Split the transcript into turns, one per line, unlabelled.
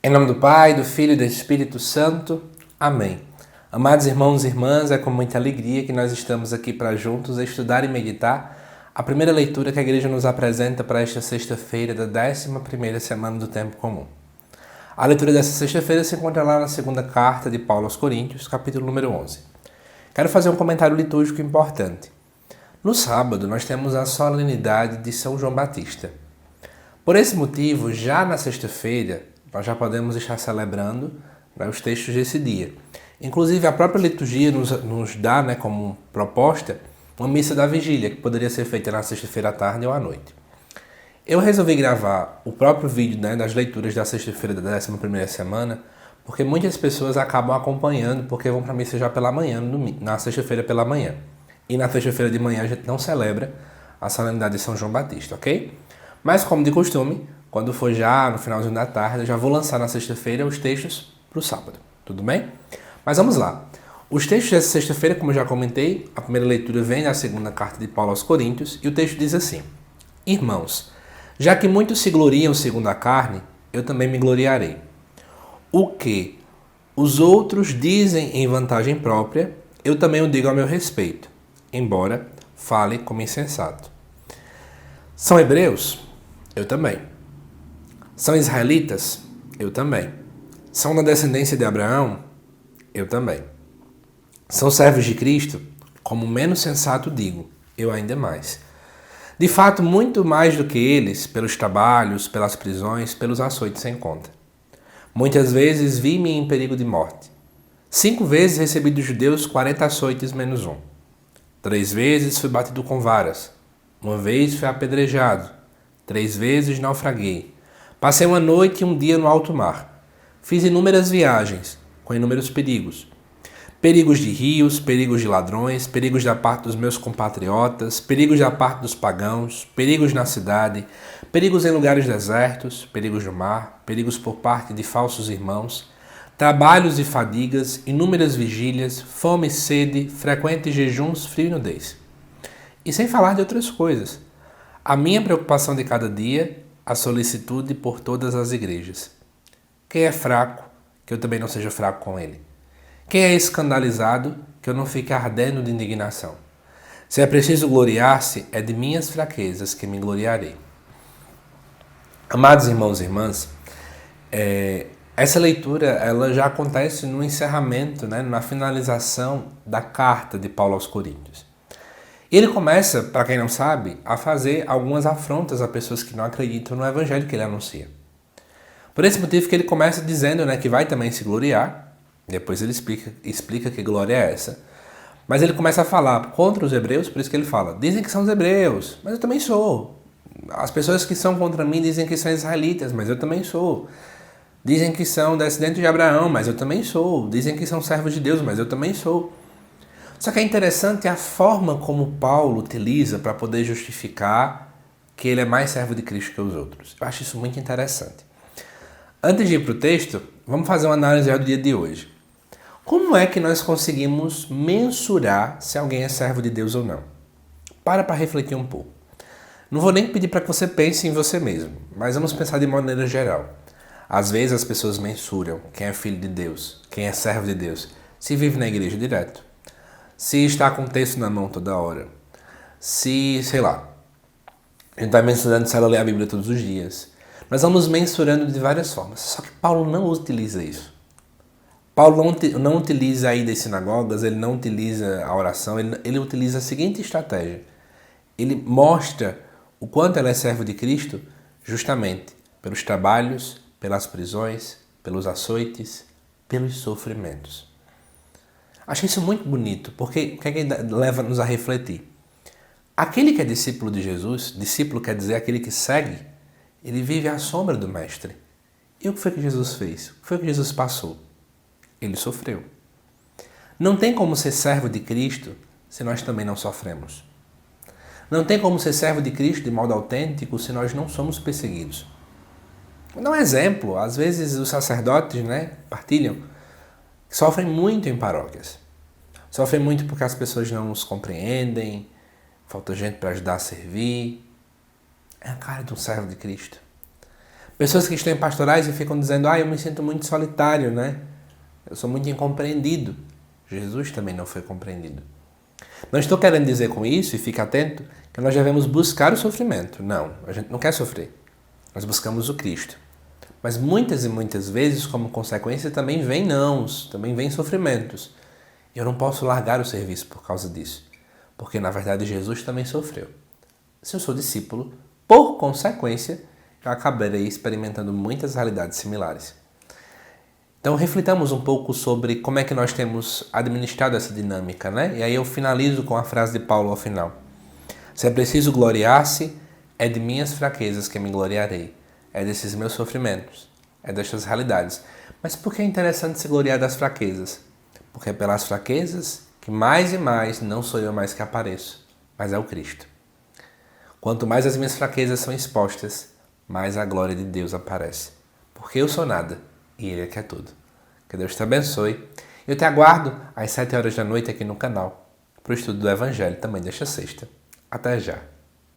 Em nome do Pai, do Filho e do Espírito Santo. Amém. Amados irmãos e irmãs, é com muita alegria que nós estamos aqui para juntos estudar e meditar a primeira leitura que a Igreja nos apresenta para esta sexta-feira da 11ª semana do Tempo Comum. A leitura dessa sexta-feira se encontra lá na segunda carta de Paulo aos Coríntios, capítulo número 11. Quero fazer um comentário litúrgico importante. No sábado, nós temos a solenidade de São João Batista. Por esse motivo, já na sexta-feira, nós já podemos estar celebrando os textos desse dia. Inclusive, a própria liturgia nos dá como proposta uma missa da vigília, que poderia ser feita na sexta-feira à tarde ou à noite. Eu resolvi gravar o próprio vídeo das leituras da sexta-feira da 11ª semana, porque muitas pessoas acabam acompanhando, porque vão para a missa já pela manhã, na sexta-feira pela manhã. E na sexta-feira de manhã a gente não celebra a solenidade de São João Batista, ok? Mas, como de costume, quando for já no finalzinho da tarde, eu já vou lançar na sexta-feira os textos para o sábado, tudo bem? Mas vamos lá. Os textos dessa sexta-feira, como eu já comentei, a primeira leitura vem da segunda carta de Paulo aos Coríntios, e o texto diz assim: Irmãos, já que muitos se gloriam segundo a carne, eu também me gloriarei. O que os outros dizem em vantagem própria, eu também o digo a meu respeito, embora fale como insensato. São hebreus? Eu também. São israelitas? Eu também. São da descendência de Abraão? Eu também. São servos de Cristo? Como menos sensato digo, eu ainda mais. De fato, muito mais do que eles, pelos trabalhos, pelas prisões, pelos açoites sem conta. Muitas vezes vi-me em perigo de morte. 5 vezes recebi dos judeus 40 açoites menos 1. 3 vezes fui batido com varas. 1 vez fui apedrejado. 3 vezes naufraguei. Passei uma noite e um dia no alto mar. Fiz inúmeras viagens, com inúmeros perigos. Perigos de rios, perigos de ladrões, perigos da parte dos meus compatriotas, perigos da parte dos pagãos, perigos na cidade, perigos em lugares desertos, perigos no mar, perigos por parte de falsos irmãos, trabalhos e fadigas, inúmeras vigílias, fome e sede, frequentes jejuns, frio e nudez. E sem falar de outras coisas. A minha preocupação de cada dia, a solicitude por todas as igrejas. Quem é fraco, que eu também não seja fraco com ele. Quem é escandalizado, que eu não fique ardendo de indignação. Se é preciso gloriar-se, é de minhas fraquezas que me gloriarei. Amados irmãos e irmãs, essa leitura ela já acontece no encerramento, na finalização da carta de Paulo aos Coríntios. E ele começa, para quem não sabe, a fazer algumas afrontas a pessoas que não acreditam no evangelho que ele anuncia. Por esse motivo que ele começa dizendo que vai também se gloriar, depois ele explica que glória é essa, mas ele começa a falar contra os hebreus, por isso que ele fala, dizem que são os hebreus, mas eu também sou. As pessoas que são contra mim dizem que são israelitas, mas eu também sou. Dizem que são descendentes de Abraão, mas eu também sou. Dizem que são servos de Deus, mas eu também sou. Só que é interessante a forma como Paulo utiliza para poder justificar que ele é mais servo de Cristo que os outros. Eu acho isso muito interessante. Antes de ir para o texto, vamos fazer uma análise do dia de hoje. Como é que nós conseguimos mensurar se alguém é servo de Deus ou não? Para refletir um pouco. Não vou nem pedir para que você pense em você mesmo, mas vamos pensar de maneira geral. Às vezes as pessoas mensuram quem é filho de Deus, quem é servo de Deus, se vive na igreja direto. Se está com o texto na mão toda hora. Se, a gente vai mensurando se ela lê a Bíblia todos os dias. Nós vamos mensurando de várias formas. Só que Paulo não utiliza isso. Paulo não utiliza a ida às sinagogas, ele não utiliza a oração, ele utiliza a seguinte estratégia. Ele mostra o quanto ele é servo de Cristo justamente pelos trabalhos, pelas prisões, pelos açoites, pelos sofrimentos. Acho isso muito bonito, porque o que é que leva-nos a refletir? Aquele que é discípulo de Jesus, discípulo quer dizer aquele que segue, ele vive à sombra do Mestre. E o que foi que Jesus fez? O que foi que Jesus passou? Ele sofreu. Não tem como ser servo de Cristo se nós também não sofremos. Não tem como ser servo de Cristo de modo autêntico se nós não somos perseguidos. Vou dar um exemplo. Às vezes os sacerdotes partilham sofrem muito em paróquias. Sofrem muito porque as pessoas não os compreendem, falta gente para ajudar a servir. É a cara de um servo de Cristo. Pessoas que estão em pastorais e ficam dizendo, eu me sinto muito solitário, né? Eu sou muito incompreendido. Jesus também não foi compreendido. Não estou querendo dizer com isso, e fique atento, que nós devemos buscar o sofrimento. Não, a gente não quer sofrer. Nós buscamos o Cristo. Mas muitas e muitas vezes, como consequência, também vem nãos, também vem sofrimentos. Eu não posso largar o serviço por causa disso. Porque, na verdade, Jesus também sofreu. Se eu sou discípulo, por consequência, eu acabarei experimentando muitas realidades similares. Então, reflitamos um pouco sobre como é que nós temos administrado essa dinâmica, né? E aí eu finalizo com a frase de Paulo ao final. Se é preciso gloriar-se, é de minhas fraquezas que me gloriarei. É desses meus sofrimentos. É destas realidades. Mas por que é interessante se gloriar das fraquezas? Porque é pelas fraquezas que mais e mais não sou eu mais que apareço, mas é o Cristo. Quanto mais as minhas fraquezas são expostas, mais a glória de Deus aparece. Porque eu sou nada e Ele é que é tudo. Que Deus te abençoe. Eu te aguardo às 7 horas da noite aqui no canal para o estudo do Evangelho também desta sexta. Até já!